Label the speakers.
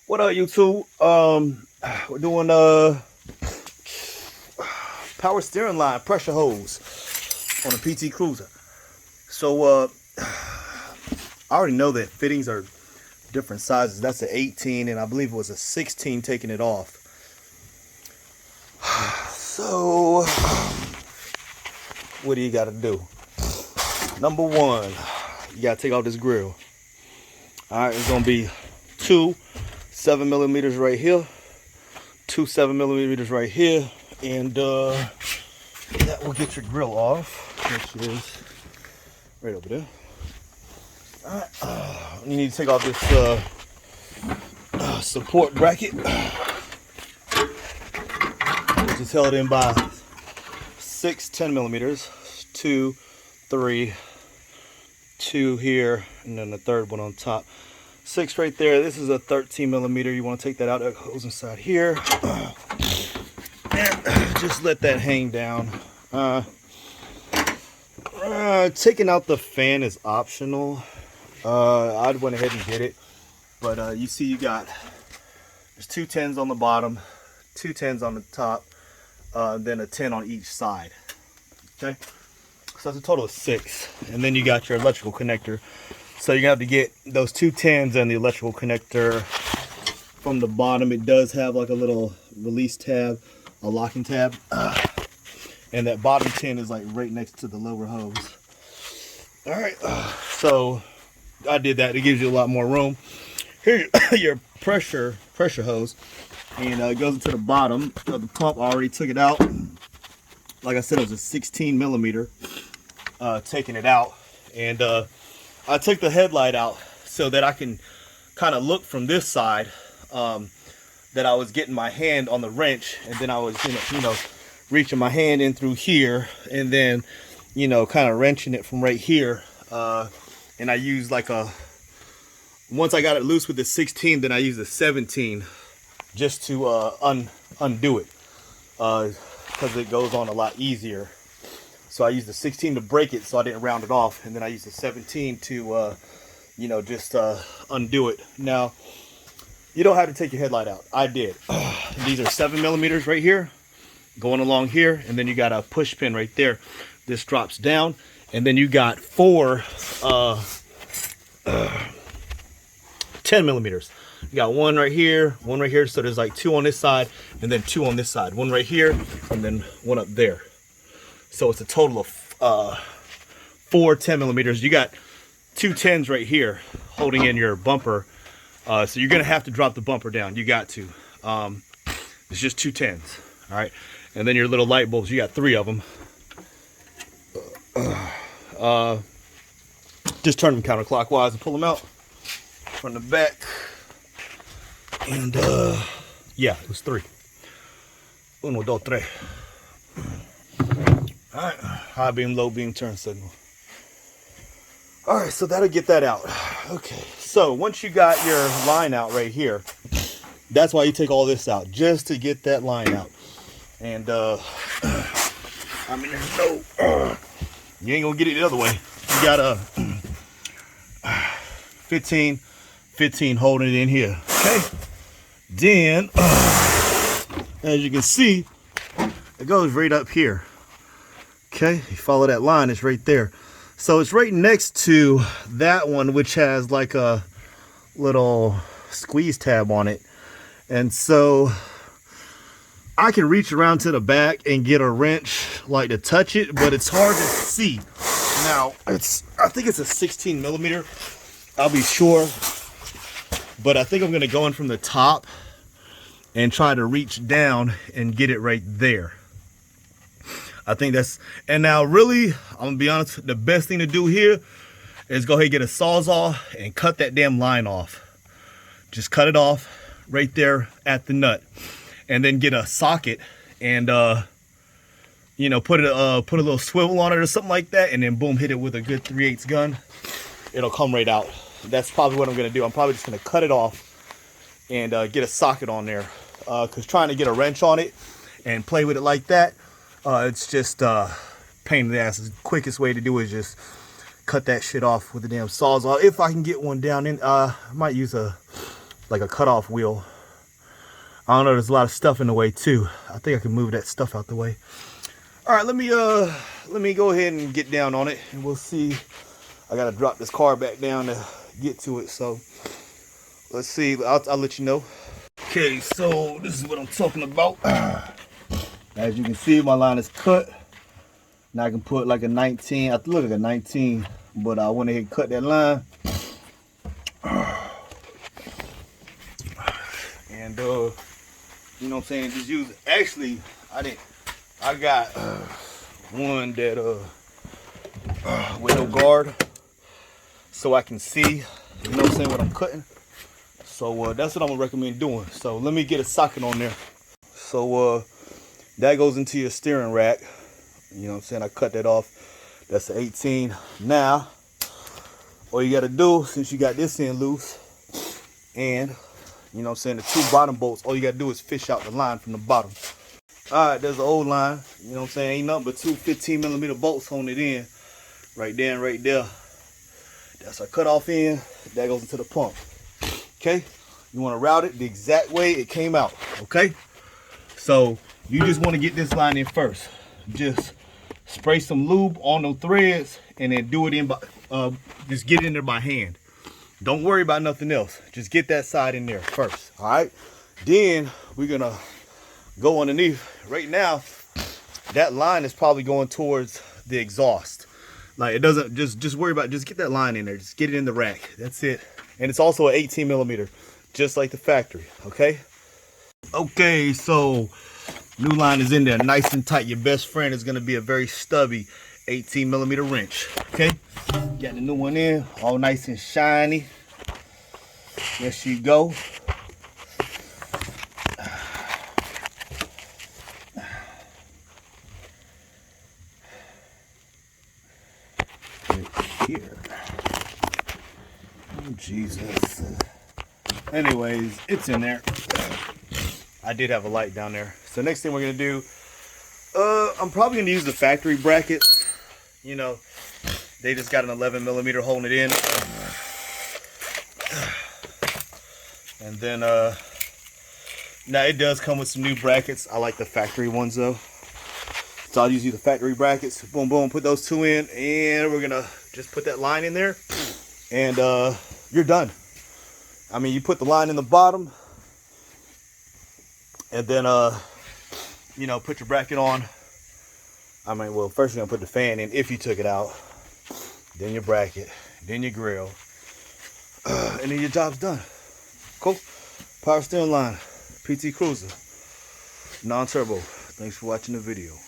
Speaker 1: What up, YouTube? We're doing power steering line pressure hose on a PT Cruiser. So I already know that fittings are different sizes. That's an 18, and I believe it was a 16 taking it off. So what do you got to do? Number one, you got to take out this grill. All right, it's gonna be two 7mm right here, two 7mm right here, and that will get your grill off, which is right over there. All right, you need to take off this support bracket, which is held in by 6 10mm, 2, 3, 2 here, and then the third one on top. 6 right there. This is a 13mm. You want to take that out. That goes inside here. And just let that hang down. Taking out the fan is optional. I went ahead and did it. But you see you got, there's 2 10s on the bottom, 2 10s on the top, then a 10 on each side. Okay? So that's a total of 6. And then you got your electrical connector. So you're gonna have to get those 2 10s and the electrical connector from the bottom. It does have like a little release tab, a locking tab. And that bottom 10 is like right next to the lower hose. All right, so I did that. It gives you a lot more room. Here's your pressure hose. And it goes into the bottom of the pump. I already took it out. Like I said, it was a 16mm taking it out. And I took the headlight out so that I can kind of look from this side, that I was getting my hand on the wrench, and then I was reaching my hand in through here, and then kind of wrenching it from right here. And I used like once I got it loose with the 16, then I used the 17 just to undo it, because it goes on a lot easier. So I used the 16 to break it so I didn't round it off, and then I used the 17 to just undo it. Now, you don't have to take your headlight out. I did. These are 7mm right here, going along here, and then you got a push pin right there. This drops down, and then you got 4 10mm. You got one right here, so there's like 2 on this side, and then 2 on this side. One right here, and then one up there. So it's a total of 4 10mm. You got 2 10s right here holding in your bumper. So you're going to have to drop the bumper down. You got to. It's just 2 10s. All right. And then your little light bulbs, you got 3 of them. Just turn them counterclockwise and pull them out from the back. And yeah, it was 3. 1, 2, 3. All right, high beam, low beam, turn signal. All right, so that'll get that out. Okay, so once you got your line out right here, that's why you take all this out, just to get that line out. And I mean, there's no, you ain't gonna get it the other way. You got a 15 holding it in here. Okay, then as you can see, it goes right up here. Okay, you follow that line, it's right there. So it's right next to that one, which has like a little squeeze tab on it. And so I can reach around to the back and get a wrench like to touch it, but it's hard to see. Now, I think it's a 16mm. I'll be sure. But I think I'm gonna go in from the top and try to reach down and get it right there. I think that's, and now really, I'm gonna be honest, the best thing to do here is go ahead and get a Sawzall and cut that damn line off. Just cut it off right there at the nut, and then get a socket and put a little swivel on it or something like that, and then boom, hit it with a good 3/8 gun. It'll come right out. That's probably what I'm gonna do. I'm probably just gonna cut it off and get a socket on there, because trying to get a wrench on it and play with it like that, it's just pain in the ass. The quickest way to do it is just cut that shit off with a damn Sawzall. If I can get one down in, I might use a like a cutoff wheel. I don't know, there's a lot of stuff in the way too. I think I can move that stuff out the way. All right, let me go ahead and get down on it, and we'll see. I gotta drop this car back down to get to it, so let's see. I'll let you know. Okay, so this is what I'm talking about. As you can see, my line is cut. Now I can put like a 19. I look like a 19, but I went ahead and cut that line. And you know what I'm saying? Just use it. Actually, I got one that with no guard, so I can see, you know what I'm saying, what I'm cutting. So that's what I'm gonna recommend doing. So let me get a socket on there. So that goes into your steering rack. You know what I'm saying? I cut that off. That's an 18. Now, all you gotta do, since you got this end loose, and you know what I'm saying, the two bottom bolts, all you gotta do is fish out the line from the bottom. All right, there's the old line. You know what I'm saying? Ain't nothing but two 15mm bolts holding it in. Right there and right there. That's our cutoff end. That goes into the pump. Okay? You want to route it the exact way it came out. Okay? So, you just want to get this line in first. Just spray some lube on those threads and then do it in by, just get it in there by hand. Don't worry about nothing else. Just get that side in there first. All right? Then, we're going to go underneath. Right now, that line is probably going towards the exhaust. Like, it doesn't, just worry about, just get that line in there. Just get it in the rack. That's it. And it's also an 18mm, just like the factory, okay? Okay, so new line is in there, nice and tight. Your best friend is gonna be a very stubby 18mm wrench, okay? Got the new one in, all nice and shiny. There she go. Here. Oh, Jesus. Anyways, it's in there. I did have a light down there. So next thing we're gonna do, I'm probably gonna use the factory brackets. You know, they just got an 11mm holding it in. And then, now it does come with some new brackets. I like the factory ones though. So I'll use the factory brackets. Boom, boom, put those two in, and we're gonna just put that line in there, and you're done. I mean, you put the line in the bottom, and then you know, put your bracket on. I mean, well, first you're gonna put the fan in if you took it out, then your bracket, then your grill, and then your job's done. Cool. Power steering line, PT Cruiser, non-turbo. Thanks for watching the video.